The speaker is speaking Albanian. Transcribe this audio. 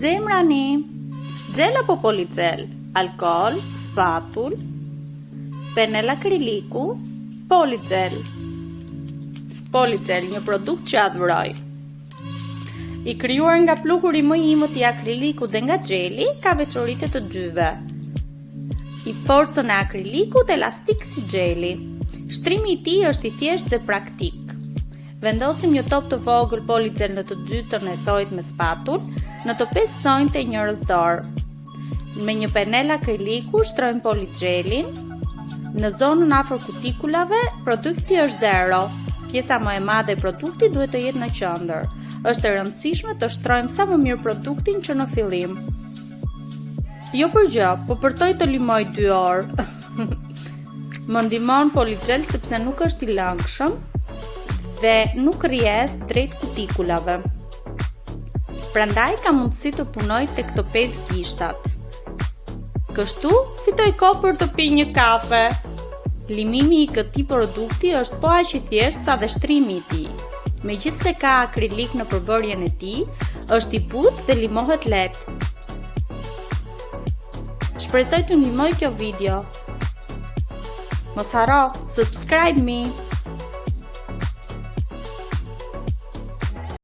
Zemrani, gel apo poligel, alkool, spatull, penel akriliku, poligel. Poligel, një produkt që adhuroj. I krijuar nga plukuri më i imët i akrilikut dhe nga gjeli, ka veçoritë të dyve. I forcën e akrilikut elastik si gjeli. Shtrimi i tij është i thjeshtë dhe praktik. Vendosim një top të vogël poligel në të dytën e thojit me spatull, në të 5 thonjtë e njërës dorë. Me një penel akriliku shtrojmë poligelin. Në zonën afër kutikulave, produkti është 0. Pjesa më e madhe e produktit duhet të jetë në qendër. Është e rëndësishme të shtrojmë sa më mirë produktin që në fillim. Jo për gjë, po përtoj të limoj 2 orë. Më ndihmon poligel sepse nuk është i lëngshëm dhe nuk rrjes drejt kutikulave. Prandaj ka mundësi të punoj tek të 5 gishtat. Kështu fitoj kohë për të pirë një kafe. Limimi i këtij produkti është po aq i thjeshtë sa dhe shtrimi i tij. Megjithse ka akrilik në përbërjen e tij, është i butë dhe limohet lehtë. Shpresoj të ndihmoj kjo video. Mos haro, subscribe me.